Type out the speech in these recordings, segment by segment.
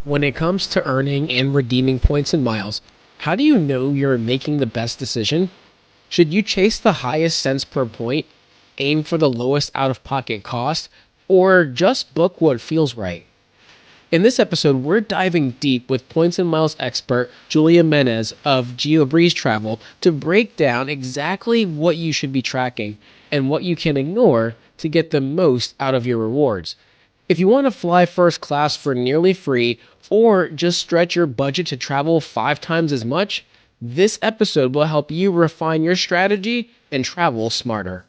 When it comes to earning and redeeming points and miles, how do you know you're making the best decision? Should you chase the highest cents per point, aim for the lowest out-of-pocket cost, or just book what feels right? In this episode, we're diving deep with points and miles expert Julia Menez of Geobreeze Travel to break down exactly what you should be tracking and what you can ignore to get the most out of your rewards. If you want to fly first class for nearly free or just stretch your budget to travel 5 times as much, this episode will help you refine your strategy and travel smarter.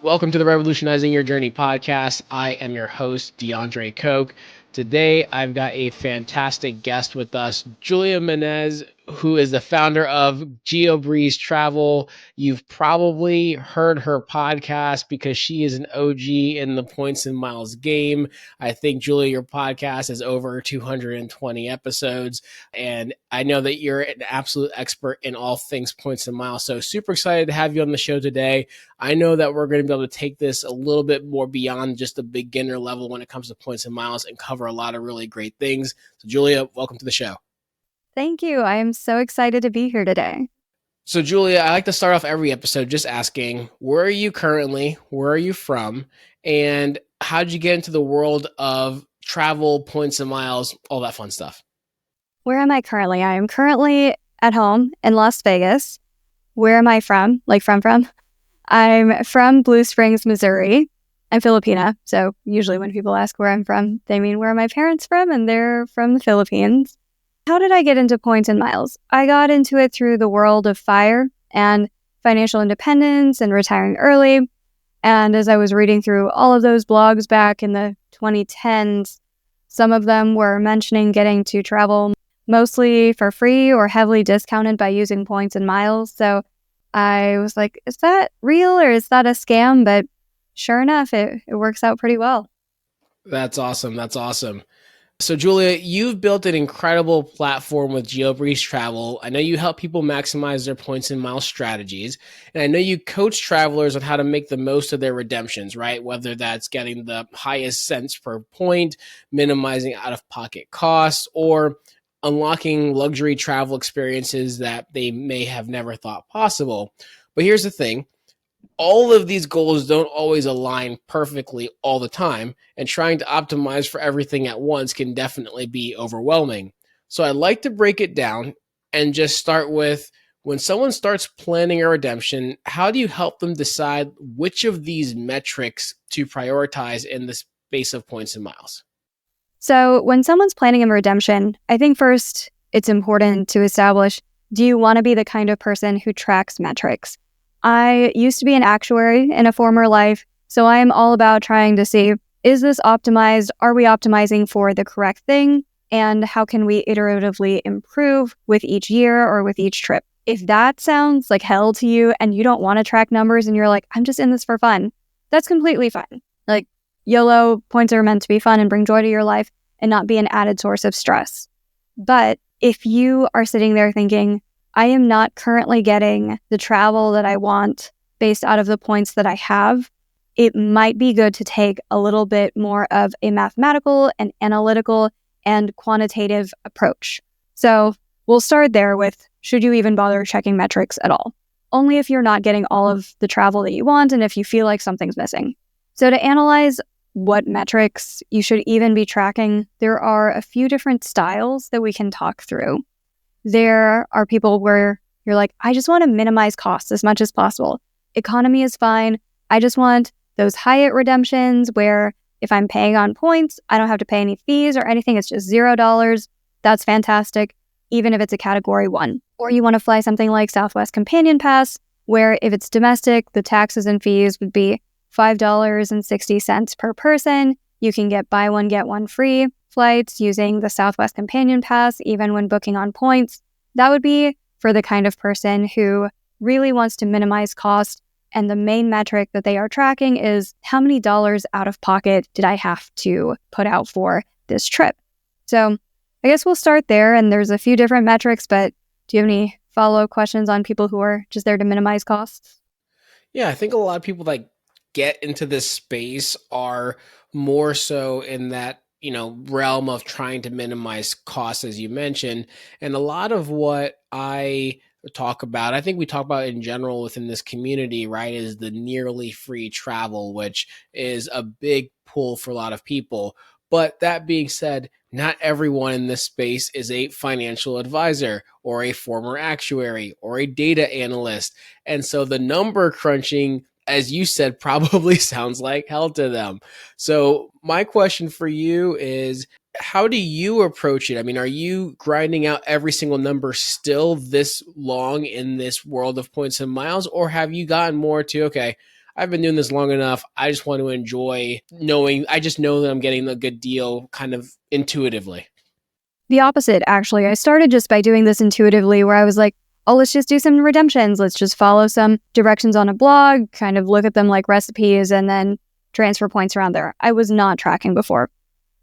Welcome to the Revolutionizing Your Journey podcast. I am your host, DeAndre Coke. Today, I've got a fantastic guest with us, Julia Menez, who is the founder of Geobreeze Travel. You've probably heard her podcast because she is an OG in the points and miles game. I think, Julia, your podcast is over 220 episodes, and I know that you're an absolute expert in all things points and miles. So super excited to have you on the show today. I know that we're going to be able to take this a little bit more beyond just the beginner level when it comes to points and miles and cover a lot of really great things. So Julia, welcome to the show. Thank you. I am so excited to be here today. So Julia, I like to start off every episode just asking, where are you currently? Where are you from? And how did you get into the world of travel, points and miles, all that fun stuff? Where am I currently? I am currently at home in Las Vegas. Where am I from? From? I'm from Blue Springs, Missouri. I'm Filipina, so usually when people ask where I'm from, they mean where are my parents from, and they're from the Philippines. How did I get into points and miles? I got into it through the world of FIRE and financial independence and retiring early. And as I was reading through all of those blogs back in the 2010s, some of them were mentioning getting to travel mostly for free or heavily discounted by using points and miles. So I was like, is that real or is that a scam? But sure enough, it works out pretty well. That's awesome. That's awesome. So Julia, you've built an incredible platform with Geobreeze Travel. I know you help people maximize their points and miles strategies. And I know you coach travelers on how to make the most of their redemptions, right? Whether that's getting the highest cents per point, minimizing out-of-pocket costs, or unlocking luxury travel experiences that they may have never thought possible. But here's the thing. All of these goals don't always align perfectly all the time, and trying to optimize for everything at once can definitely be overwhelming. So I'd like to break it down and just start with, when someone starts planning a redemption, how do you help them decide which of these metrics to prioritize in the space of points and miles? So when someone's planning a redemption, I think first it's important to establish, do you want to be the kind of person who tracks metrics? I used to be an actuary in a former life, so I am all about trying to see, is this optimized? Are we optimizing for the correct thing? And how can we iteratively improve with each year or with each trip? If that sounds like hell to you and you don't want to track numbers and you're like, I'm just in this for fun, that's completely fine. Like, YOLO, points are meant to be fun and bring joy to your life and not be an added source of stress. But if you are sitting there thinking, I am not currently getting the travel that I want based out of the points that I have, it might be good to take a little bit more of a mathematical and analytical and quantitative approach. So we'll start there with, should you even bother checking metrics at all? Only if you're not getting all of the travel that you want and if you feel like something's missing. So to analyze what metrics you should even be tracking, there are a few different styles that we can talk through. There are people where you're like, I just want to minimize costs as much as possible. Economy is fine. I just want those Hyatt redemptions where if I'm paying on points, I don't have to pay any fees or anything. It's just $0. That's fantastic, even if it's a category 1. Or you want to fly something like Southwest Companion Pass, where if it's domestic, the taxes and fees would be $5.60 per person. You can get buy one, get one free flights using the Southwest Companion Pass, even when booking on points. That would be for the kind of person who really wants to minimize cost. And the main metric that they are tracking is how many dollars out of pocket did I have to put out for this trip? So I guess we'll start there. And there's a few different metrics, but do you have any follow-up questions on people who are just there to minimize costs? Yeah, I think a lot of people that get into this space are more so in that, realm of trying to minimize costs, as you mentioned. And a lot of what I talk about, I think we talk about in general within this community, right, is the nearly free travel, which is a big pull for a lot of people. But that being said, not everyone in this space is a financial advisor or a former actuary or a data analyst. And so the number crunching, as you said, probably sounds like hell to them. So my question for you is, how do you approach it? I mean, are you grinding out every single number still this long in this world of points and miles? Or have you gotten more to, okay, I've been doing this long enough. I just want to enjoy knowing, I just know that I'm getting a good deal kind of intuitively. The opposite, actually. I started just by doing this intuitively, where I was like, oh, let's just do some redemptions. Let's just follow some directions on a blog, kind of look at them like recipes, and then transfer points around there. I was not tracking before.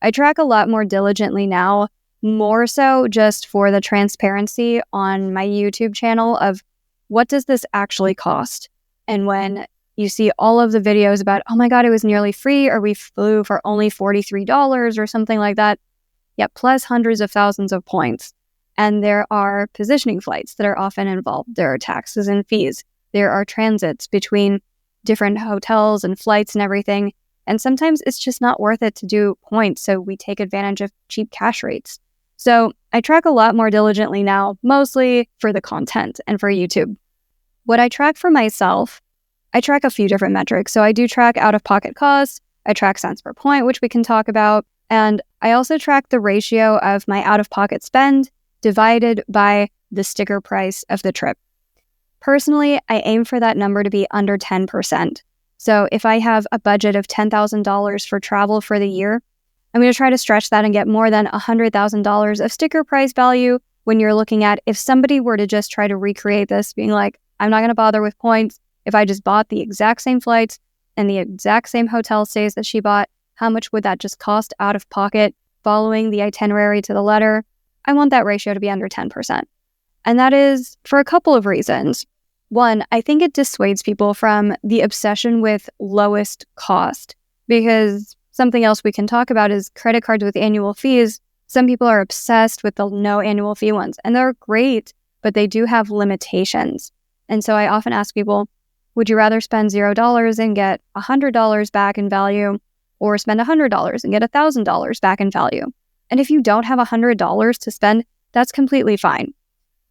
I track a lot more diligently now, more so just for the transparency on my YouTube channel of what does this actually cost? And when you see all of the videos about, oh my God, it was nearly free, or we flew for only $43 or something like that, yeah, plus hundreds of thousands of points. And there are positioning flights that are often involved. There are taxes and fees. There are transits between different hotels and flights and everything. And sometimes it's just not worth it to do points, so we take advantage of cheap cash rates. So I track a lot more diligently now, mostly for the content and for YouTube. What I track for myself, I track a few different metrics. So I do track out-of-pocket costs. I track cents per point, which we can talk about. And I also track the ratio of my out-of-pocket spend divided by the sticker price of the trip. Personally, I aim for that number to be under 10%. So if I have a budget of $10,000 for travel for the year, I'm going to try to stretch that and get more than $100,000 of sticker price value when you're looking at if somebody were to just try to recreate this, being like, I'm not going to bother with points. If I just bought the exact same flights and the exact same hotel stays that she bought, how much would that just cost out of pocket following the itinerary to the letter? I want that ratio to be under 10%. And that is for a couple of reasons. One, I think it dissuades people from the obsession with lowest cost, because something else we can talk about is credit cards with annual fees. Some people are obsessed with the no annual fee ones, and they're great, but they do have limitations. And so I often ask people, would you rather spend $0 and get $100 back in value, or spend $100 and get $1,000 back in value? And if you don't have $100 to spend, that's completely fine.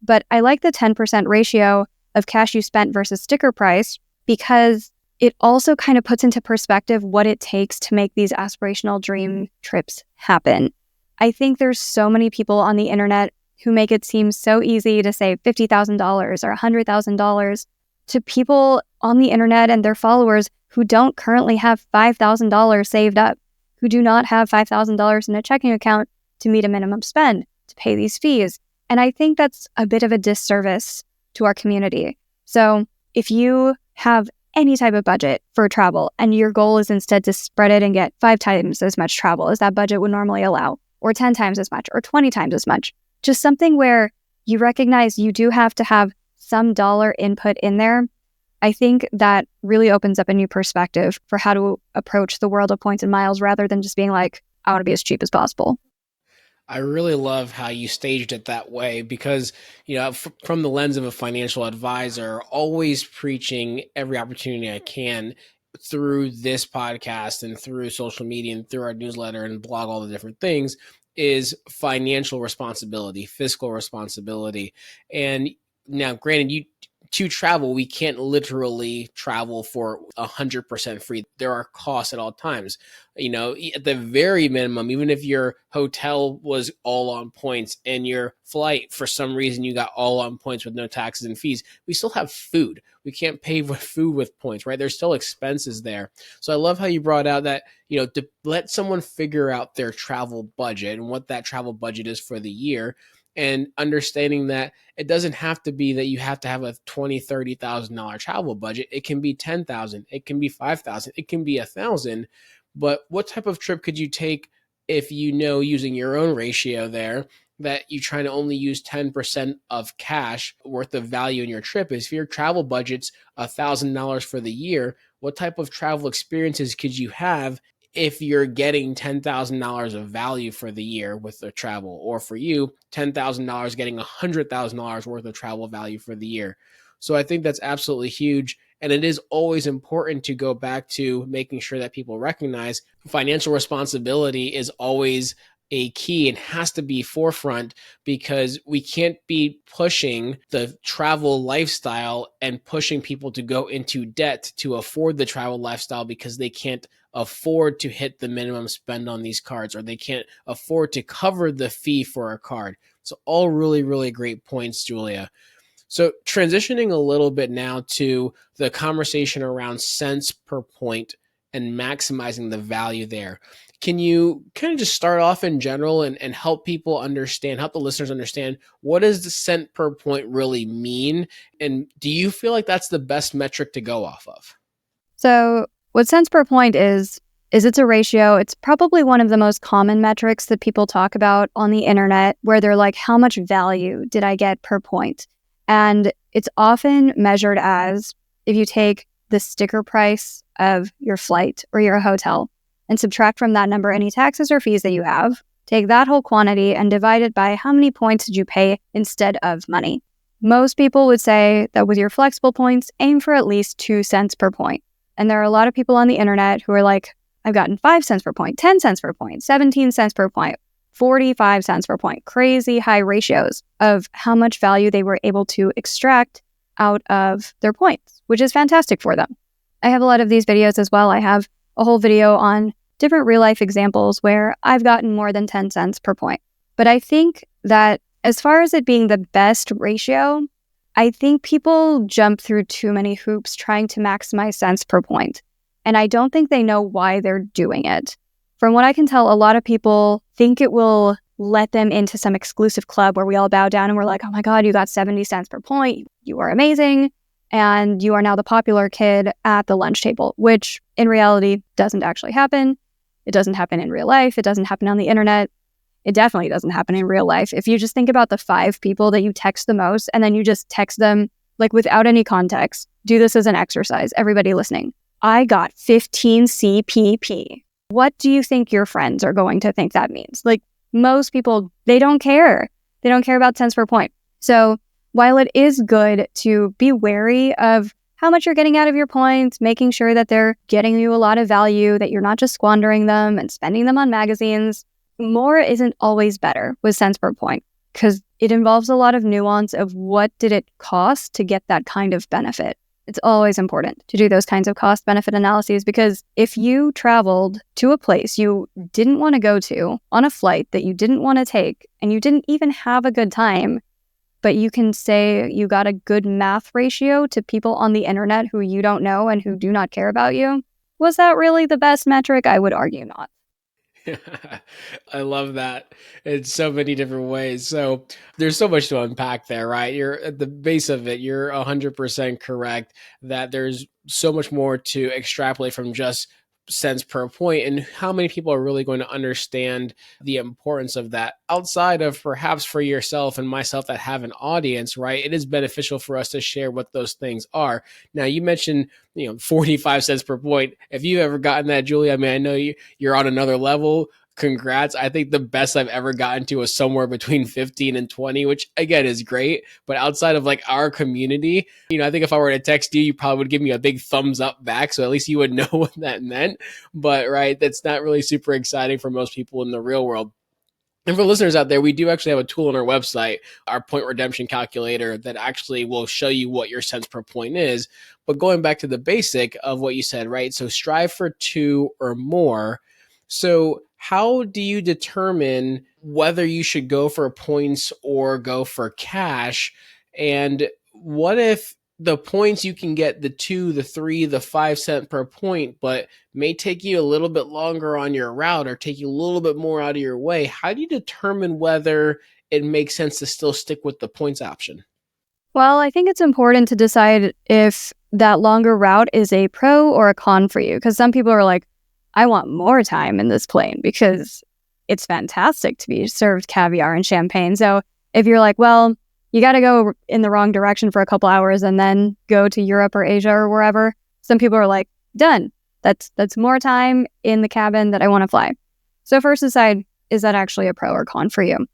But I like the 10% ratio of cash you spent versus sticker price, because it also kind of puts into perspective what it takes to make these aspirational dream trips happen. I think there's so many people on the internet who make it seem so easy to say $50,000 or $100,000 to people on the internet and their followers who don't currently have $5,000 saved up, who do not have $5,000 in a checking account to meet a minimum spend, to pay these fees. And I think that's a bit of a disservice to our community. So if you have any type of budget for travel and your goal is instead to spread it and get 5 times as much travel as that budget would normally allow, or 10 times as much, or 20 times as much, just something where you recognize you do have to have some dollar input in there, I think that really opens up a new perspective for how to approach the world of points and miles, rather than just being like, I want to be as cheap as possible. I really love how you staged it that way because, from the lens of a financial advisor, always preaching every opportunity I can through this podcast and through social media and through our newsletter and blog, all the different things, is financial responsibility, fiscal responsibility. And now, granted, to travel, we can't literally travel for 100% free. There are costs at all times. At the very minimum, even if your hotel was all on points and your flight, for some reason, you got all on points with no taxes and fees, we still have food. We can't pay for food with points, right? There's still expenses there. So I love how you brought out that, to let someone figure out their travel budget and what that travel budget is for the year, and understanding that it doesn't have to be that you have to have a $20,000, $30,000 travel budget. It can be 10,000, it can be 5,000, it can be 1,000. But what type of trip could you take if you know using your own ratio there that you're trying to only use 10% of cash worth of value in your trip, is if your travel budget's $1,000 for the year, what type of travel experiences could you have if you're getting $10,000 of value for the year with the travel, or for you, $10,000 getting $100,000 worth of travel value for the year? So I think that's absolutely huge. And it is always important to go back to making sure that people recognize financial responsibility is always a key and has to be forefront, because we can't be pushing the travel lifestyle and pushing people to go into debt to afford the travel lifestyle because they can't afford to hit the minimum spend on these cards, or they can't afford to cover the fee for a card. So all really, really great points, Julia. So transitioning a little bit now to the conversation around cents per point and maximizing the value there. Can you kind of just start off in general and help people understand, help the listeners understand, what does the cent per point really mean? And do you feel like that's the best metric to go off of? So what cents per point is it's a ratio. It's probably one of the most common metrics that people talk about on the internet, where they're like, how much value did I get per point? And it's often measured as, if you take the sticker price of your flight or your hotel and subtract from that number any taxes or fees that you have, take that whole quantity and divide it by how many points did you pay instead of money. Most people would say that with your flexible points, aim for at least 2 cents per point. And there are a lot of people on the internet who are like, I've gotten 5 cents per point, 10 cents per point, 17 cents per point, 45 cents per point, crazy high ratios of how much value they were able to extract out of their points, which is fantastic for them. I have a lot of these videos as well. I have a whole video on different real life examples where I've gotten more than 10 cents per point. But I think that as far as it being the best ratio, I think people jump through too many hoops trying to maximize cents per point. And I don't think they know why they're doing it. From what I can tell, a lot of people think it will let them into some exclusive club where we all bow down and we're like, oh my God, you got 70 cents per point. You are amazing. And you are now the popular kid at the lunch table, which in reality doesn't actually happen. It doesn't happen in real life. It doesn't happen on the internet. It definitely doesn't happen in real life. If you just think about the 5 people that you text the most and then you just text them like without any context, do this as an exercise. Everybody listening. I got 15 CPP. What do you think your friends are going to think that means? Like, most people, they don't care. They don't care about cents per point. So while it is good to be wary of how much you're getting out of your points, making sure that they're getting you a lot of value, that you're not just squandering them and spending them on magazines, more isn't always better with cents per point, because it involves a lot of nuance of what did it cost to get that kind of benefit. It's always important to do those kinds of cost-benefit analyses, because if you traveled to a place you didn't want to go to on a flight that you didn't want to take, and you didn't even have a good time, but you can say you got a good math ratio to people on the internet who you don't know and who do not care about you, was that really the best metric? I would argue not. I love that in so many different ways. So there's so much to unpack there, right? You're at the base of it. You're 100% correct that there's so much more to extrapolate from just cents per point, and how many people are really going to understand the importance of that outside of perhaps for yourself and myself that have an audience, right? It is beneficial for us to share what those things are. Now, you mentioned, 45 cents per point. If you've ever gotten that, Julie, I mean, I know you're on another level. Congrats. I think the best I've ever gotten to was somewhere between 15 and 20, which again is great. But outside of like our community, I think if I were to text you, you probably would give me a big thumbs up back. So at least you would know what that meant. But right, that's not really super exciting for most people in the real world. And for listeners out there, we do actually have a tool on our website, our point redemption calculator, that actually will show you what your cents per point is. But going back to the basic of what you said, right? So strive for 2 or more. So how do you determine whether you should go for points or go for cash? And what if the points you can get the 2, the 3, the 5 cent per point, but may take you a little bit longer on your route or take you a little bit more out of your way? How do you determine whether it makes sense to still stick with the points option? Well, I think it's important to decide if that longer route is a pro or a con for you, because some people are like, I want more time in this plane because it's fantastic to be served caviar and champagne. So if you're like, well, you got to go in the wrong direction for a couple hours and then go to Europe or Asia or wherever, some people are like, done. That's more time in the cabin that I want to fly. So first decide, is that actually a pro or con for you?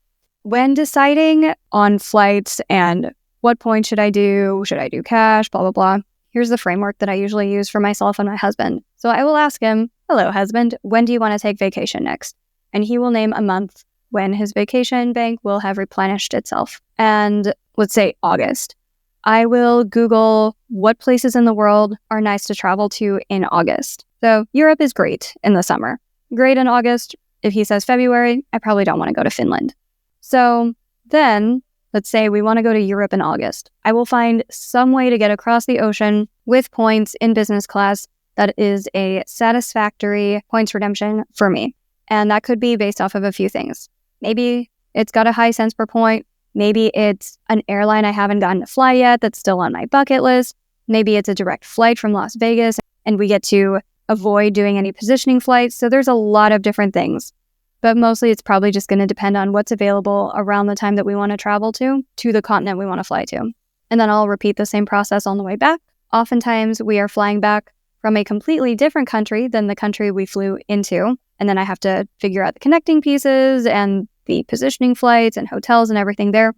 When deciding on flights and what point should I do cash, blah, blah, blah, here's the framework that I usually use for myself and my husband. So I will ask him, hello, husband, when do you want to take vacation next? And he will name a month when his vacation bank will have replenished itself. And let's say August. I will Google what places in the world are nice to travel to in August. So Europe is great in the summer. Great in August. If he says February, I probably don't want to go to Finland. So then, let's say we want to go to Europe in August. I will find some way to get across the ocean with points in business class that is a satisfactory points redemption for me. And that could be based off of a few things. Maybe it's got a high cents per point. Maybe it's an airline I haven't gotten to fly yet that's still on my bucket list. Maybe it's a direct flight from Las Vegas and we get to avoid doing any positioning flights. So there's a lot of different things. But mostly it's probably just going to depend on what's available around the time that we want to travel to the continent we want to fly to. And then I'll repeat the same process on the way back. Oftentimes we are flying back from a completely different country than the country we flew into. And then I have to figure out the connecting pieces and the positioning flights and hotels and everything there.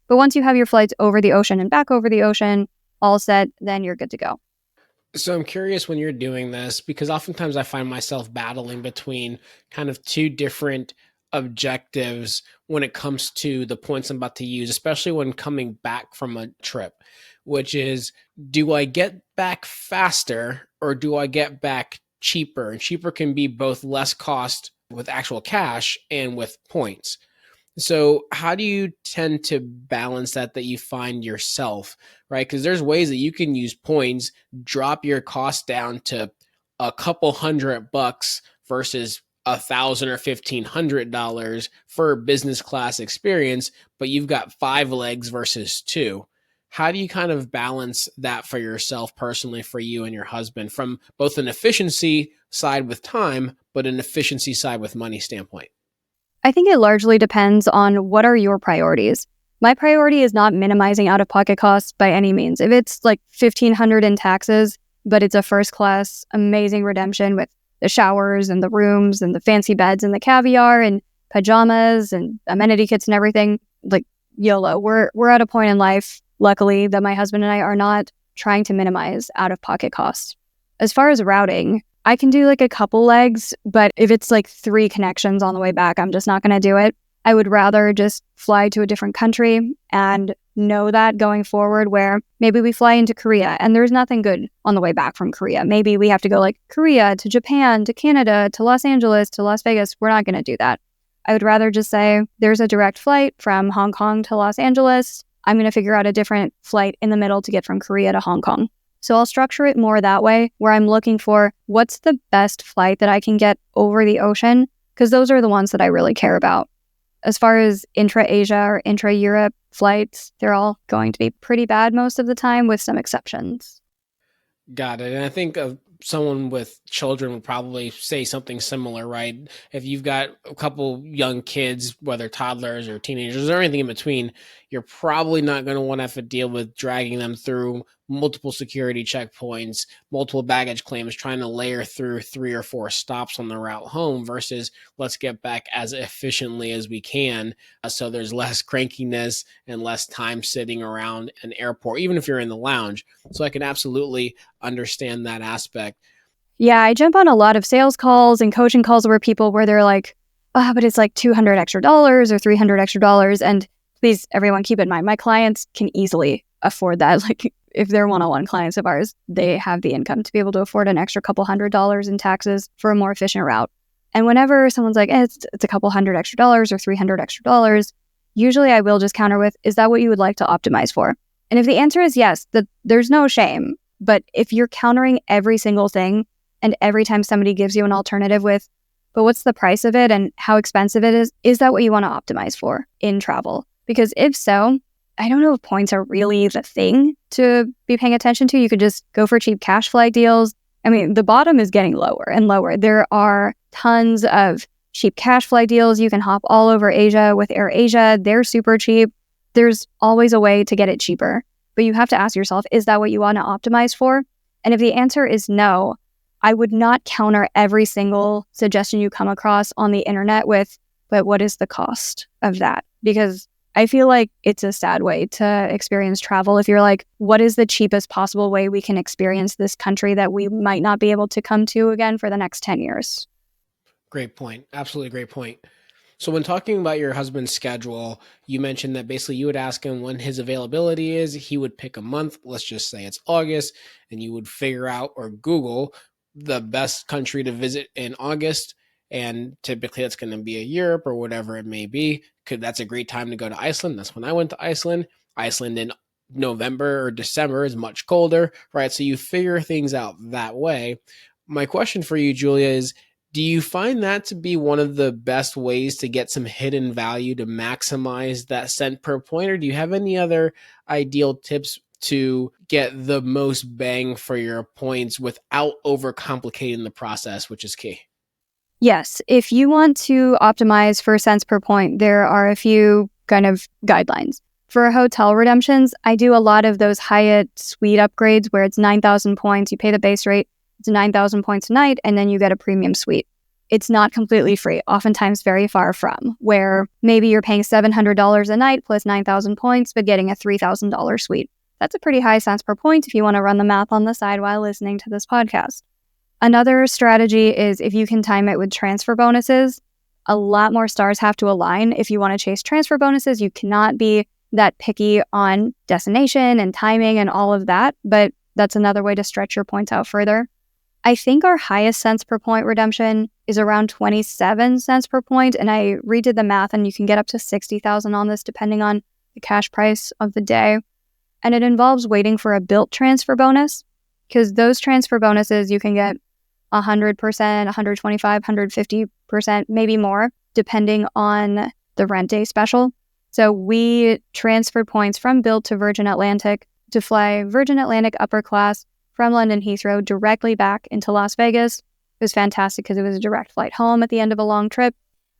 But once you have your flights over the ocean and back over the ocean, all set, then you're good to go. So I'm curious when you're doing this, because oftentimes I find myself battling between kind of two different objectives when it comes to the points I'm about to use, especially when coming back from a trip, which is, do I get back faster or do I get back cheaper? And cheaper can be both less cost with actual cash and with points. So how do you tend to balance that you find yourself, right? Because there's ways that you can use points, drop your cost down to a couple $100 versus $1,000 or $1,500 for a business class experience, but you've got 5 legs versus 2. How do you kind of balance that for yourself personally, for you and your husband, from both an efficiency side with time, but an efficiency side with money standpoint? I think it largely depends on what are your priorities. My priority is not minimizing out-of-pocket costs by any means. If it's like $1,500 in taxes, but it's a first class, amazing redemption with the showers and the rooms and the fancy beds and the caviar and pajamas and amenity kits and everything, like YOLO. We're at a point in life, luckily, that my husband and I are not trying to minimize out-of-pocket costs. As far as routing, I can do like a couple legs, but if it's like 3 connections on the way back, I'm just not going to do it. I would rather just fly to a different country and know that going forward, where maybe we fly into Korea and there's nothing good on the way back from Korea. Maybe we have to go like Korea to Japan, to Canada, to Los Angeles, to Las Vegas. We're not going to do that. I would rather just say there's a direct flight from Hong Kong to Los Angeles. I'm going to figure out a different flight in the middle to get from Korea to Hong Kong. So I'll structure it more that way, where I'm looking for what's the best flight that I can get over the ocean, because those are the ones that I really care about. As far as intra-Asia or intra-Europe flights, they're all going to be pretty bad most of the time, with some exceptions. Got it. And I think someone with children would probably say something similar, right? If you've got a couple young kids, whether toddlers or teenagers or anything in between, you're probably not going to want to have to deal with dragging them through multiple security checkpoints, multiple baggage claims, trying to layer through 3 or 4 stops on the route home versus let's get back as efficiently as we can. So there's less crankiness and less time sitting around an airport, even if you're in the lounge. So I can absolutely understand that aspect. Yeah, I jump on a lot of sales calls and coaching calls where they're like, oh, but it's like $200 extra dollars or $300 extra dollars. And please, everyone, keep in mind, my clients can easily afford that. Like, if they're one-on-one clients of ours, they have the income to be able to afford an extra couple $100 in taxes for a more efficient route. And whenever someone's like, it's a couple $100 extra dollars or $300 extra dollars, usually I will just counter with, is that what you would like to optimize for? And if the answer is yes, there's no shame. But if you're countering every single thing, and every time somebody gives you an alternative with, but what's the price of it and how expensive it is that what you want to optimize for in travel? Because if so, I don't know if points are really the thing to be paying attention to. You could just go for cheap cash flight deals. I mean, the bottom is getting lower and lower. There are tons of cheap cash flight deals. You can hop all over Asia with AirAsia. They're super cheap. There's always a way to get it cheaper. But you have to ask yourself, is that what you want to optimize for? And if the answer is no, I would not counter every single suggestion you come across on the internet with, but what is the cost of that? Because I feel like it's a sad way to experience travel. If you're like, what is the cheapest possible way we can experience this country that we might not be able to come to again for the next 10 years? Great point. Absolutely great point. So when talking about your husband's schedule, you mentioned that basically you would ask him when his availability is. He would pick a month. Let's just say it's August, and you would figure out or Google the best country to visit in August. And typically that's going to be a Europe or whatever it may be. That's a great time to go to Iceland. That's when I went to Iceland. Iceland in November or December is much colder, right? So you figure things out that way. My question for you, Julia, is do you find that to be one of the best ways to get some hidden value to maximize that cent per point? Or do you have any other ideal tips to get the most bang for your points without overcomplicating the process, which is key? Yes. If you want to optimize for cents per point, there are a few kind of guidelines. For hotel redemptions, I do a lot of those Hyatt suite upgrades where it's 9,000 points. You pay the base rate. It's 9,000 points a night, and then you get a premium suite. It's not completely free, oftentimes very far from, where maybe you're paying $700 a night plus 9,000 points, but getting a $3,000 suite. That's a pretty high cents per point if you want to run the math on the side while listening to this podcast. Another strategy is if you can time it with transfer bonuses. A lot more stars have to align if you want to chase transfer bonuses. You cannot be that picky on destination and timing and all of that, but that's another way to stretch your points out further. I think our highest cents per point redemption is around 27 cents per point, and I redid the math, and you can get up to 60,000 on this depending on the cash price of the day. And it involves waiting for a built transfer bonus, because those transfer bonuses you can get 100%, 125, 150%, maybe more, depending on the rent day special. So we transferred points from built to Virgin Atlantic to fly Virgin Atlantic upper class from London Heathrow directly back into Las Vegas. It was fantastic because it was a direct flight home at the end of a long trip.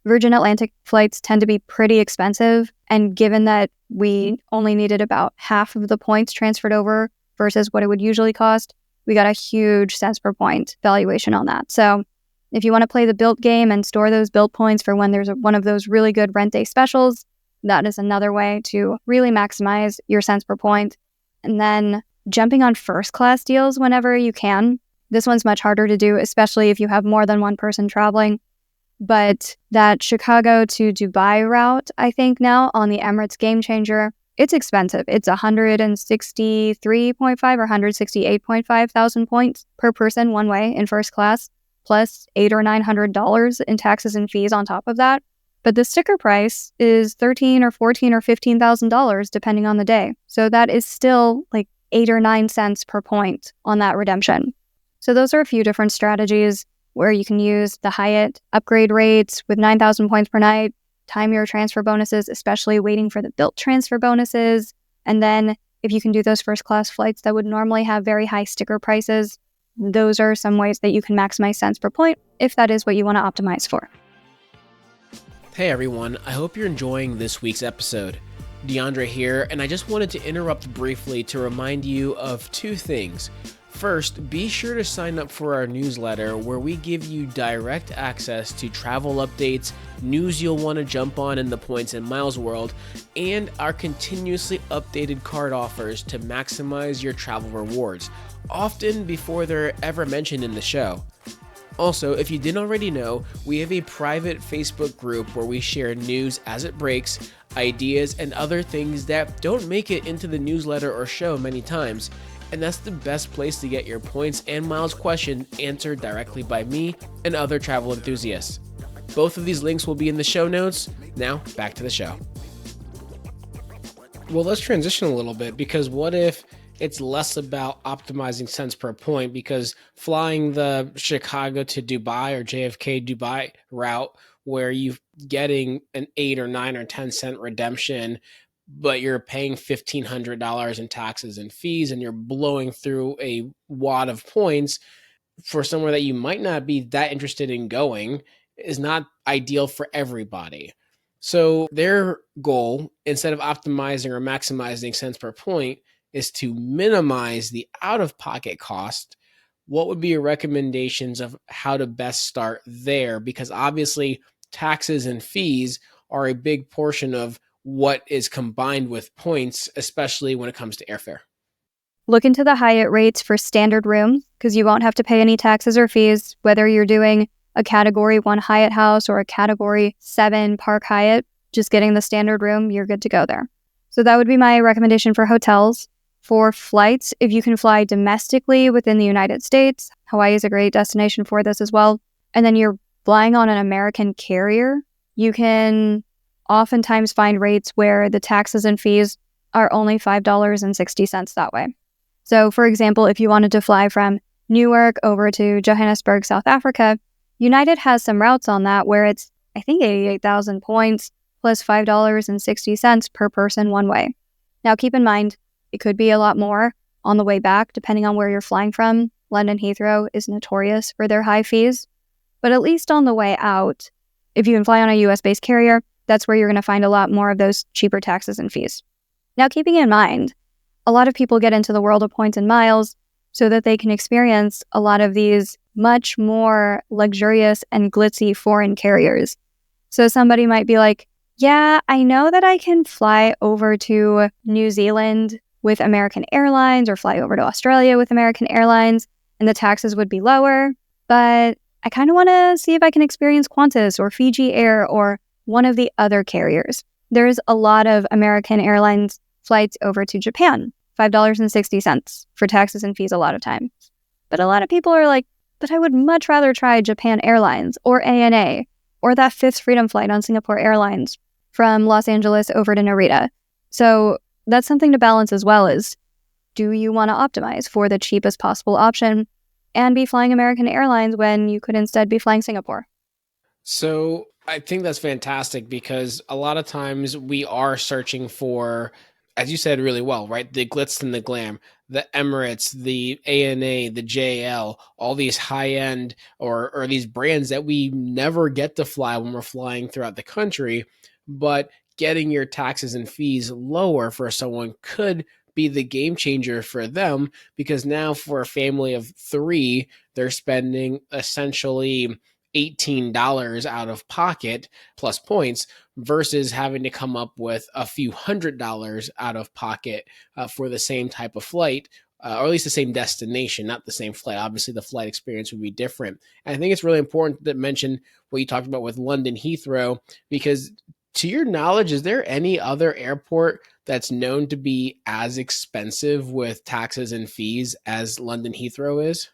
Virgin Atlantic flights tend to be pretty expensive, and given that we only needed about half of the points transferred over versus what it would usually cost, we got a huge cents per point valuation on that. So if you want to play the built game and store those built points for when there's one of those really good rent day specials, that is another way to really maximize your cents per point. And then jumping on first class deals whenever you can. This one's much harder to do, especially if you have more than one person traveling. But that Chicago to Dubai route, I think now on the Emirates Game Changer, it's expensive. It's 163.5 or 168.5 thousand points per person one way in first class, plus $800 or $900 in taxes and fees on top of that. But the sticker price is $13 or $14 or $15,000 depending on the day. So that is still like 8 or 9 cents per point on that redemption. So those are a few different strategies where you can use the Hyatt upgrade rates with 9,000 points per night, time your transfer bonuses, especially waiting for the built transfer bonuses. And then if you can do those first class flights that would normally have very high sticker prices, those are some ways that you can maximize cents per point if that is what you want to optimize for. Hey everyone, I hope you're enjoying this week's episode. DeAndre here, and I just wanted to interrupt briefly to remind you of two things. First, be sure to sign up for our newsletter where we give you direct access to travel updates, news you'll want to jump on in the points and miles world, and our continuously updated card offers to maximize your travel rewards, often before they're ever mentioned in the show. Also, if you didn't already know, we have a private Facebook group where we share news as it breaks, ideas, and other things that don't make it into the newsletter or show many times. And that's the best place to get your points and miles question answered directly by me and other travel enthusiasts. Both of these links will be in the show notes. Now, back to the show. Well, let's transition a little bit, because what if it's less about optimizing cents per point, because flying the Chicago to Dubai or JFK Dubai route where you're getting an 8 or 9 or 10 cent redemption, but you're paying $1,500 in taxes and fees, and you're blowing through a wad of points for somewhere that you might not be that interested in going. is not ideal for everybody. So their goal, instead of optimizing or maximizing cents per point, is to minimize the out-of-pocket cost. What would be your recommendations of how to best start there? Because obviously taxes and fees are a big portion of what is combined with points, especially when it comes to airfare. Look into the Hyatt rates for standard rooms because you won't have to pay any taxes or fees, whether you're doing a Category 1 Hyatt house or a Category 7 Park Hyatt. Just getting the standard room, you're good to go there. So that would be my recommendation for hotels. For flights, if you can fly domestically within the United States, Hawaii is a great destination for this as well. And then you're flying on an American carrier, you can oftentimes find rates where the taxes and fees are only $5.60 that way. So, for example, if you wanted to fly from Newark over to Johannesburg, South Africa, United has some routes on that where it's, I think, 88,000 points plus $5.60 per person one way. Now, keep in mind, it could be a lot more on the way back, depending on where you're flying from. London Heathrow is notorious for their high fees. But at least on the way out, if you can fly on a US-based carrier, that's where you're going to find a lot more of those cheaper taxes and fees. Now, keeping in mind, a lot of people get into the world of points and miles so that they can experience a lot of these much more luxurious and glitzy foreign carriers. So somebody might be like, yeah, I know that I can fly over to New Zealand with American Airlines or fly over to Australia with American Airlines, and the taxes would be lower, but I kind of want to see if I can experience Qantas or Fiji Air or one of the other carriers. There's a lot of American Airlines flights over to Japan, $5.60 for taxes and fees a lot of times. But a lot of people are like, but I would much rather try Japan Airlines or ANA or that Fifth Freedom flight on Singapore Airlines from Los Angeles over to Narita. So that's something to balance as well is, do you want to optimize for the cheapest possible option and be flying American Airlines when you could instead be flying Singapore? So I think that's fantastic because a lot of times we are searching for, as you said really well, right? The glitz and the glam, the Emirates, the ANA, the JL, all these high end or these brands that we never get to fly when we're flying throughout the country. But getting your taxes and fees lower for someone could be the game changer for them, because now for a family of three, they're spending essentially $18 out of pocket plus points versus having to come up with a few $100s out of pocket for the same type of flight, or at least the same destination, not the same flight. Obviously, the flight experience would be different. And I think it's really important to mention what you talked about with London Heathrow, because to your knowledge, is there any other airport that's known to be as expensive with taxes and fees as London Heathrow is?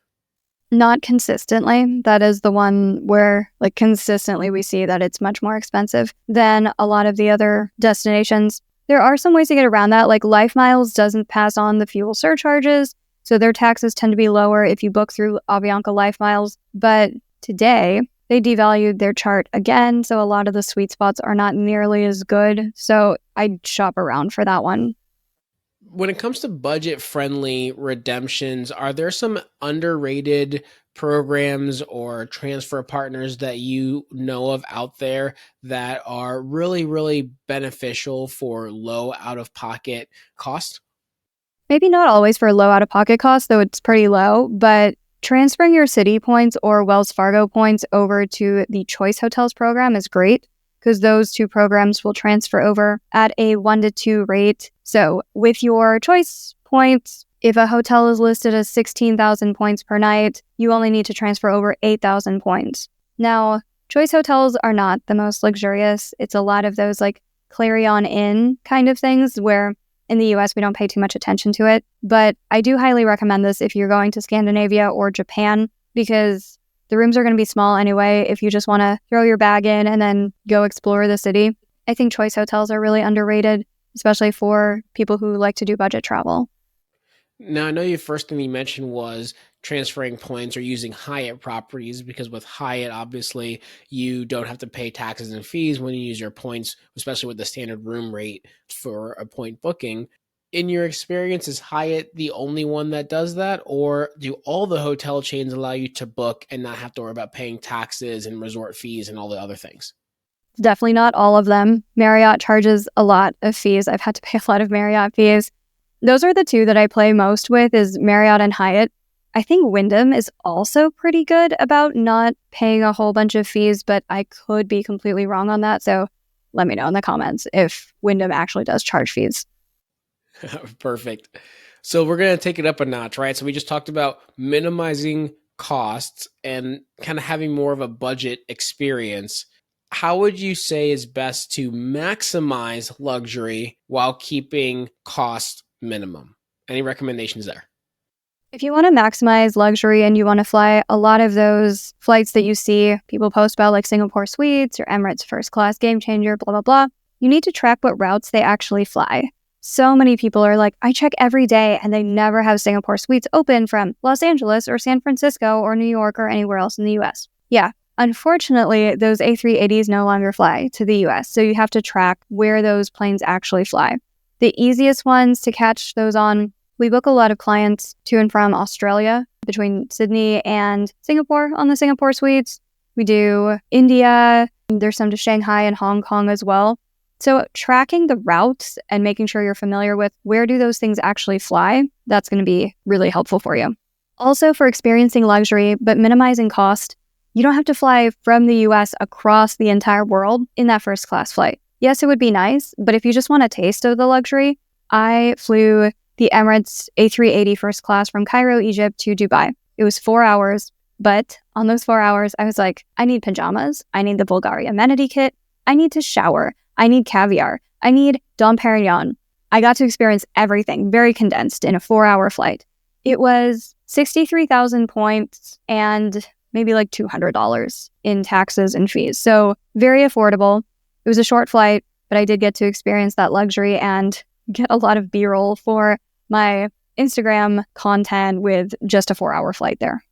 Not consistently. That is the one where, like, consistently we see that it's much more expensive than a lot of the other destinations. There are some ways to get around that, like Life Miles doesn't pass on the fuel surcharges, so their taxes tend to be lower if you book through Avianca Life Miles. But today, they devalued their chart again, so a lot of the sweet spots are not nearly as good. So I'd shop around for that one. When it comes to budget-friendly redemptions, are there some underrated programs or transfer partners that you know of out there that are really, really beneficial for low out-of-pocket cost? Maybe not always for low out-of-pocket costs, though it's pretty low, but transferring your City points or Wells Fargo points over to the Choice Hotels program is great because those two programs will transfer over at a 1-to-2 rate. So with your Choice points, if a hotel is listed as 16,000 points per night, you only need to transfer over 8,000 points. Now, Choice hotels are not the most luxurious. It's a lot of those like Clarion Inn kind of things where in the US we don't pay too much attention to it. But I do highly recommend this if you're going to Scandinavia or Japan, because the rooms are going to be small anyway if you just want to throw your bag in and then go explore the city. I think Choice hotels are really underrated, especially for people who like to do budget travel. Now, I know your first thing you mentioned was transferring points or using Hyatt properties, because with Hyatt, obviously, you don't have to pay taxes and fees when you use your points, especially with the standard room rate for a point booking. In your experience, is Hyatt the only one that does that? Or do all the hotel chains allow you to book and not have to worry about paying taxes and resort fees and all the other things? Definitely not all of them. Marriott charges a lot of fees. I've had to pay a lot of Marriott fees. Those are the two that I play most with, is Marriott and Hyatt. I think Wyndham is also pretty good about not paying a whole bunch of fees, but I could be completely wrong on that. So let me know in the comments if Wyndham actually does charge fees. Perfect. So we're going to take it up a notch, right? So we just talked about minimizing costs and kind of having more of a budget experience. How would you say is best to maximize luxury while keeping cost minimum? Any recommendations there? If you want to maximize luxury and you want to fly a lot of those flights that you see people post about, like Singapore Suites or Emirates First Class Game Changer, blah, blah, blah, you need to track what routes they actually fly. So many people are like, I check every day and they never have Singapore Suites open from Los Angeles or San Francisco or New York or anywhere else in the US. Yeah, unfortunately, those A380s no longer fly to the US, so you have to track where those planes actually fly. The easiest ones to catch those on, we book a lot of clients to and from Australia, between Sydney and Singapore on the Singapore Suites. We do India, there's some to Shanghai and Hong Kong as well. So tracking the routes and making sure you're familiar with where do those things actually fly, that's going to be really helpful for you. Also, for experiencing luxury but minimizing cost, you don't have to fly from the US across the entire world in that first class flight. Yes, it would be nice, but if you just want a taste of the luxury, I flew the Emirates A380 first class from Cairo, Egypt to Dubai. It was 4 hours, but on those 4 hours, I was like, I need pajamas. I need the Bulgari amenity kit. I need to shower. I need caviar. I need Dom Perignon. I got to experience everything very condensed in a 4-hour flight. It was 63,000 points and maybe like $200 in taxes and fees. So very affordable. It was a short flight, but I did get to experience that luxury and get a lot of B-roll for my Instagram content with just a 4-hour flight there.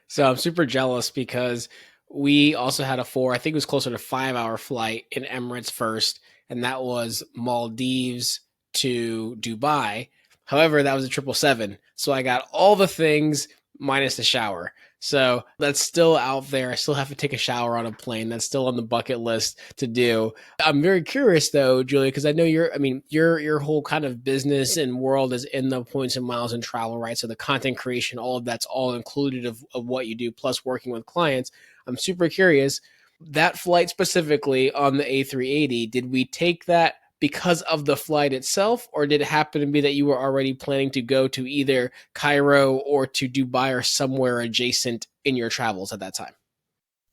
So I'm super jealous because we also had I think it was closer to 5-hour flight in Emirates first, and that was Maldives to Dubai. However, that was a 777. So I got all the things minus the shower. So that's still out there. I still have to take a shower on a plane. That's still on the bucket list to do. I'm very curious though, Julia, because I know your whole kind of business and world is in the points and miles and travel, right? So the content creation, all of that's all included of what you do, plus working with clients. I'm super curious. That flight specifically on the A380, did we take that because of the flight itself, or did it happen to be that you were already planning to go to either Cairo or to Dubai or somewhere adjacent in your travels at that time?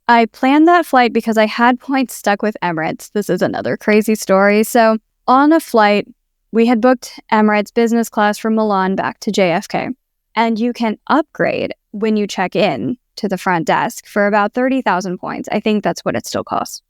I planned that flight because I had points stuck with Emirates. This is another crazy story. So on a flight, we had booked Emirates business class from Milan back to JFK. And you can upgrade when you check in to the front desk for about 30,000 points. I think that's what it still costs.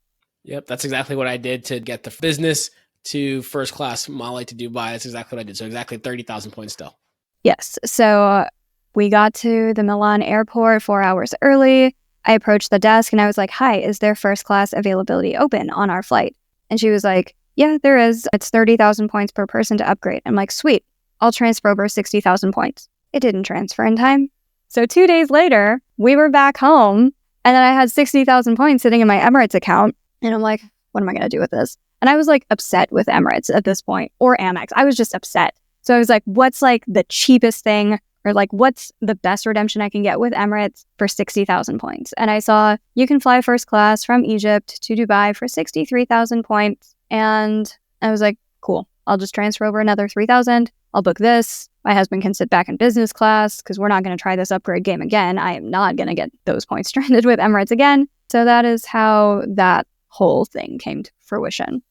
Yep, that's exactly what I did to get the business to first class Mali to Dubai. That's exactly what I did. So exactly 30,000 points still. Yes. So we got to the Milan airport 4 hours early. I approached the desk and I was like, hi, is there first class availability open on our flight? And she was like, yeah, there is. It's 30,000 points per person to upgrade. I'm like, sweet, I'll transfer over 60,000 points. It didn't transfer in time. So 2 days later, we were back home and then I had 60,000 points sitting in my Emirates account. And I'm like, what am I going to do with this? And I was like upset with Emirates at this point, or Amex. I was just upset. So I was like, what's like the cheapest thing, or like what's the best redemption I can get with Emirates for 60,000 points? And I saw you can fly first class from Egypt to Dubai for 63,000 points. And I was like, cool, I'll just transfer over another 3,000. I'll book this. My husband can sit back in business class because we're not going to try this upgrade game again. I am not going to get those points stranded with Emirates again. So that is how that whole thing came to fruition.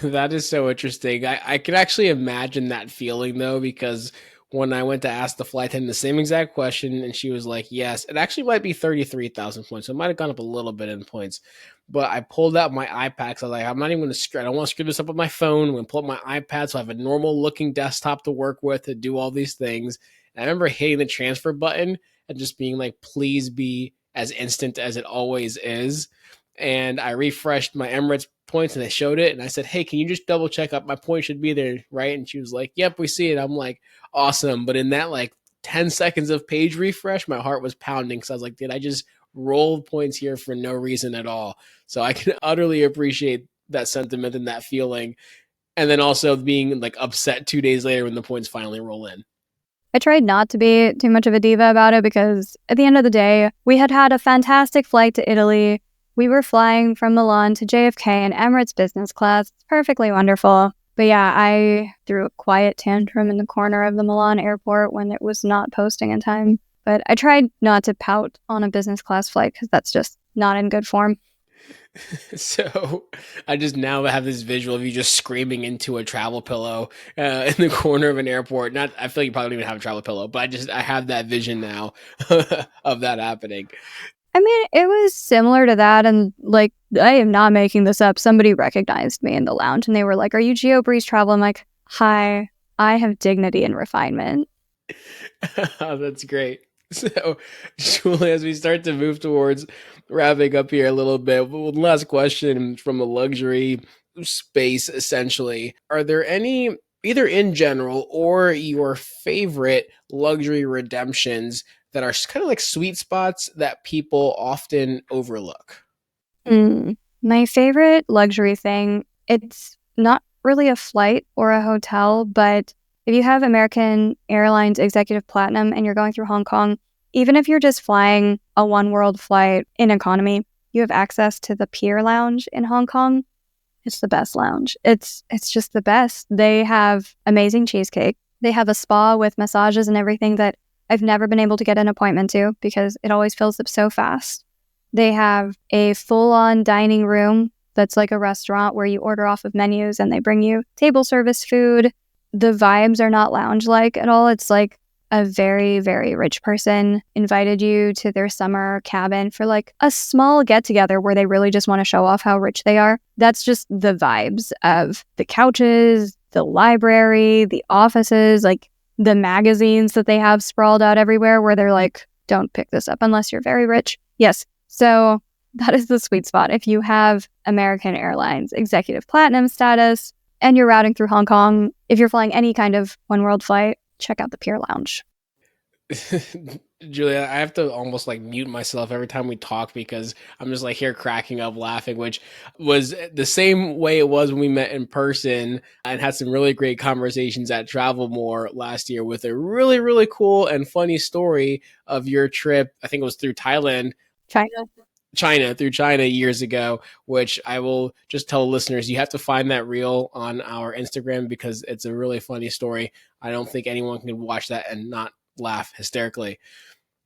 That is so interesting. I could actually imagine that feeling though, because when I went to ask the flight attendant the same exact question and she was like, yes, it actually might be 33,000 points. So it might have gone up a little bit in points, but I pulled out my iPad because I was like, I'm not even going to I don't want to screw this up with my phone. I'm going to pull up my iPad so I have a normal looking desktop to work with to do all these things. And I remember hitting the transfer button and just being like, please be as instant as it always is. and I refreshed my Emirates points and they showed it. And I said, hey, can you just double check up? My point should be there, right? And she was like, yep, we see it. I'm like, awesome. But in that like 10 seconds of page refresh, my heart was pounding because I was like, did I just roll points here for no reason at all? So I can utterly appreciate that sentiment and that feeling. And then also being like upset 2 days later when the points finally roll in. I tried not to be too much of a diva about it because at the end of the day, we had had a fantastic flight to Italy. We were flying from Milan to JFK in Emirates business class. It's perfectly wonderful. But yeah, I threw a quiet tantrum in the corner of the Milan airport when it was not posting in time. But I tried not to pout on a business class flight because that's just not in good form. So I just now have this visual of you just screaming into a travel pillow in the corner of an airport. Not, I feel like you probably don't even have a travel pillow, but I have that vision now of that happening. I mean, it was similar to that. And like, I am not making this up. Somebody recognized me in the lounge and they were like, are you Geobreeze Travel? I'm like, hi, I have dignity and refinement. Oh, that's great. So, Julie, as we start to move towards wrapping up here a little bit, one last question from a luxury space, essentially. Are there any, either in general or your favorite luxury redemptions that are kind of like sweet spots that people often overlook? My favorite luxury thing, it's not really a flight or a hotel, but if you have American Airlines Executive Platinum and you're going through Hong Kong, even if you're just flying a one world flight in economy, you have access to the Pier Lounge in Hong Kong. It's the best lounge. It's just the best. They have amazing cheesecake. They have a spa with massages and everything that I've never been able to get an appointment to because it always fills up so fast. They have a full-on dining room that's like a restaurant where you order off of menus and they bring you table service food. The vibes are not lounge-like at all. It's like a very, very rich person invited you to their summer cabin for like a small get-together where they really just want to show off how rich they are. That's just the vibes of the couches, the library, the offices, like the magazines that they have sprawled out everywhere where they're like, don't pick this up unless you're very rich. Yes. So that is the sweet spot. If you have American Airlines Executive Platinum status and you're routing through Hong Kong, if you're flying any kind of one world flight, check out the Pier Lounge. Julia, I have to almost like mute myself every time we talk because I'm just like here cracking up laughing, which was the same way it was when we met in person and had some really great conversations at Travel More last year with a really, really cool and funny story of your trip. I think it was through China years ago, which I will just tell listeners, you have to find that reel on our Instagram because it's a really funny story. I don't think anyone can watch that and not laugh hysterically.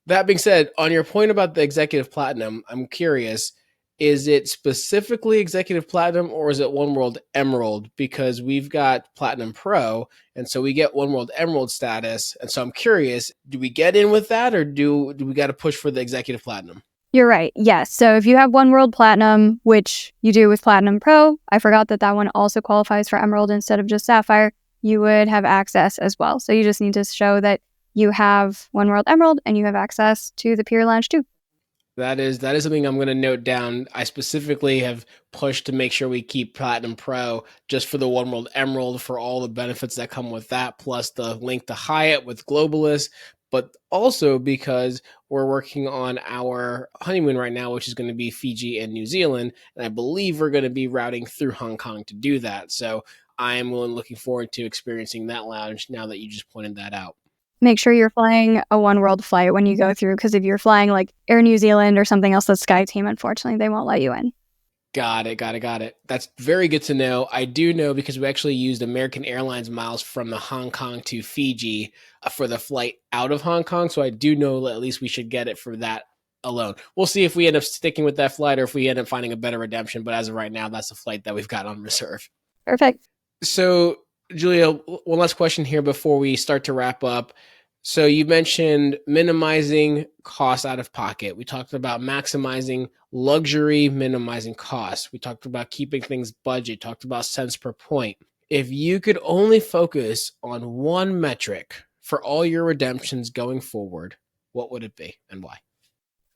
That being said, on your point about the Executive Platinum, I'm curious, is it specifically Executive Platinum or is it One World Emerald? Because we've got Platinum Pro, and so we get One World Emerald status. And so I'm curious, do we get in with that or do we got to push for the Executive Platinum? You're right. Yes. So if you have One World Platinum, which you do with Platinum Pro, I forgot that one also qualifies for Emerald instead of just Sapphire, you would have access as well. So you just need to show that you have One World Emerald and you have access to the Pier Lounge too. That is something I'm going to note down. I specifically have pushed to make sure we keep Platinum Pro just for the One World Emerald for all the benefits that come with that, plus the link to Hyatt with Globalist, but also because we're working on our honeymoon right now, which is going to be Fiji and New Zealand, and I believe we're going to be routing through Hong Kong to do that. So I am looking forward to experiencing that lounge now that you just pointed that out. Make sure you're flying a One World flight when you go through, because if you're flying like Air New Zealand or something else that's SkyTeam, unfortunately, they won't let you in. Got it. That's very good to know. I do know because we actually used American Airlines miles from the Hong Kong to Fiji for the flight out of Hong Kong. So I do know that at least we should get it for that alone. We'll see if we end up sticking with that flight or if we end up finding a better redemption. But as of right now, that's the flight that we've got on reserve. Perfect. So, Julia, one last question here before we start to wrap up. So you mentioned minimizing costs out of pocket. We talked about maximizing luxury, minimizing costs. We talked about keeping things budget, talked about cents per point. If you could only focus on one metric for all your redemptions going forward, what would it be and why?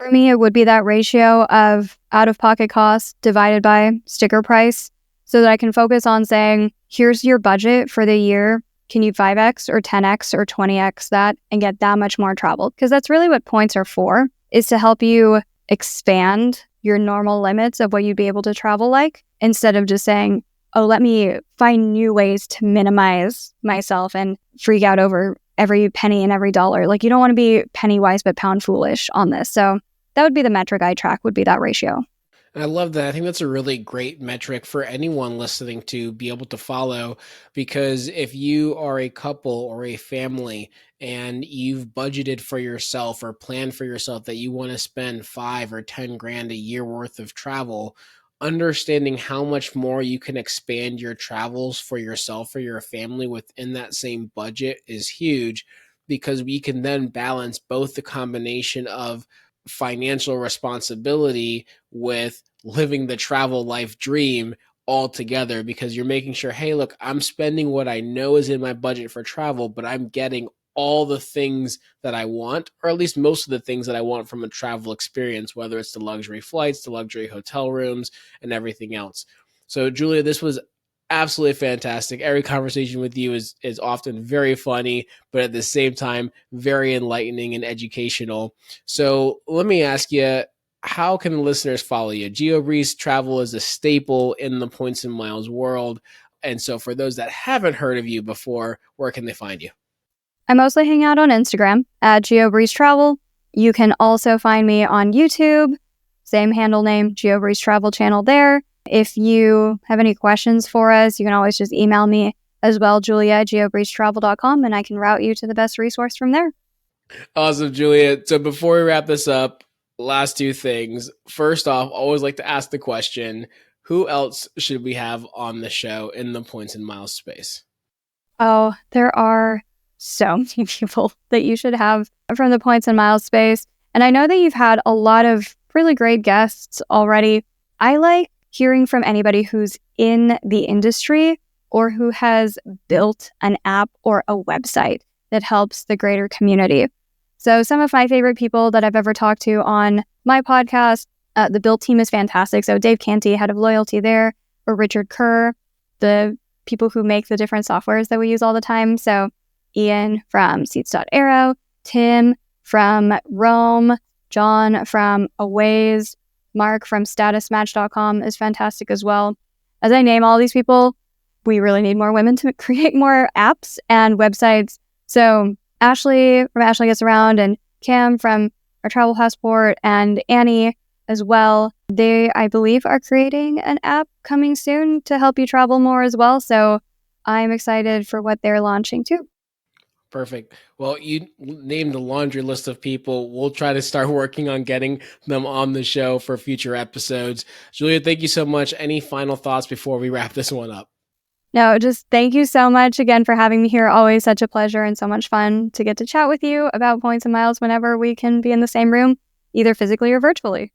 For me, it would be that ratio of out-of-pocket costs divided by sticker price so that I can focus on saying, here's your budget for the year. Can you 5x or 10x or 20x that and get that much more travel? Because that's really what points are for, is to help you expand your normal limits of what you'd be able to travel like, instead of just saying, oh, let me find new ways to minimize myself and freak out over every penny and every dollar. Like, you don't want to be penny wise but pound foolish on this. So that would be the metric I track, would be that ratio. And I love that. I think that's a really great metric for anyone listening to be able to follow, because if you are a couple or a family and you've budgeted for yourself or planned for yourself that you want to spend 5 or 10 grand a year worth of travel, understanding how much more you can expand your travels for yourself or your family within that same budget is huge, because we can then balance both the combination of financial responsibility with living the travel life dream all together, because you're making sure, hey, look, I'm spending what I know is in my budget for travel, but I'm getting all the things that I want, or at least most of the things that I want from a travel experience, whether it's the luxury flights, the luxury hotel rooms, and everything else. So, Julia, this was absolutely fantastic. Every conversation with you is often very funny, but at the same time, very enlightening and educational. So let me ask you, how can the listeners follow you? Geobreeze Travel is a staple in the points and miles world. And so for those that haven't heard of you before, where can they find you? I mostly hang out on Instagram at Geobreeze Travel. You can also find me on YouTube, same handle name, Geobreeze Travel channel there. If you have any questions for us, you can always just email me as well, julia@geobreezetravel.com, and I can route you to the best resource from there. Awesome, Julia. So before we wrap this up, last two things. First off, always like to ask the question, who else should we have on the show in the points and miles space? Oh, there are so many people that you should have from the points and miles space. And I know that you've had a lot of really great guests already. I like hearing from anybody who's in the industry or who has built an app or a website that helps the greater community. So some of my favorite people that I've ever talked to on my podcast, the build team is fantastic. So Dave Canty, head of loyalty there, or Richard Kerr, the people who make the different softwares that we use all the time. So Ian from Seats.aero, Tim from Rome, John from Aways, Mark from statusmatch.com is fantastic as well. As I name all these people, we really need more women to create more apps and websites. So Ashley from Ashley Gets Around, and Cam from our Travel Passport, and Annie as well. They, I believe, are creating an app coming soon to help you travel more as well. So I'm excited for what they're launching too. Perfect. Well, you named a laundry list of people. We'll try to start working on getting them on the show for future episodes. Julia, thank you so much. Any final thoughts before we wrap this one up? No, just thank you so much again for having me here. Always such a pleasure and so much fun to get to chat with you about points and miles whenever we can be in the same room, either physically or virtually.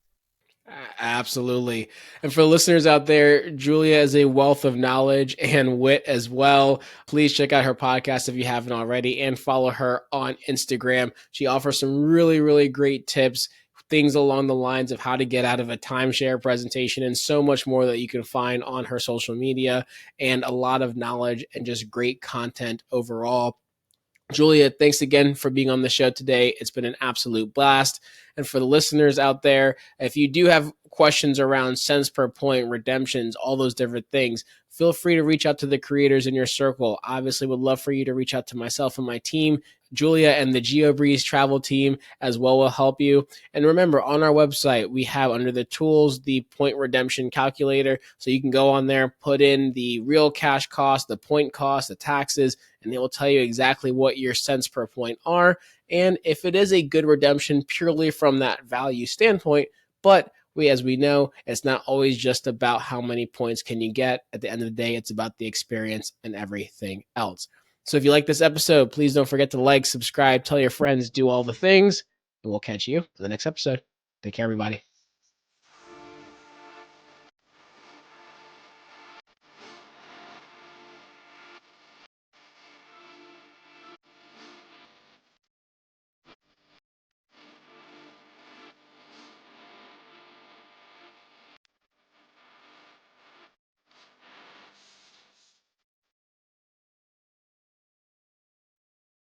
Absolutely. And for listeners out there, Julia is a wealth of knowledge and wit as well. Please check out her podcast if you haven't already, and follow her on Instagram. She offers some really, really great tips, things along the lines of how to get out of a timeshare presentation, and so much more that you can find on her social media, and a lot of knowledge and just great content overall. Julia, thanks again for being on the show today. It's been an absolute blast. And for the listeners out there, if you do have questions around cents per point, redemptions, all those different things, feel free to reach out to the creators in your circle. Obviously, would love for you to reach out to myself and my team. Julia and the Geobreeze Travel team as well will help you. And remember, on our website, we have under the tools the point redemption calculator. So you can go on there, put in the real cash cost, the point cost, the taxes, and it will tell you exactly what your cents per point are. And if it is a good redemption purely from that value standpoint, but as we know, it's not always just about how many points can you get. At the end of the day, it's about the experience and everything else. So if you like this episode, please don't forget to like, subscribe, tell your friends, do all the things, and we'll catch you in the next episode. Take care, everybody.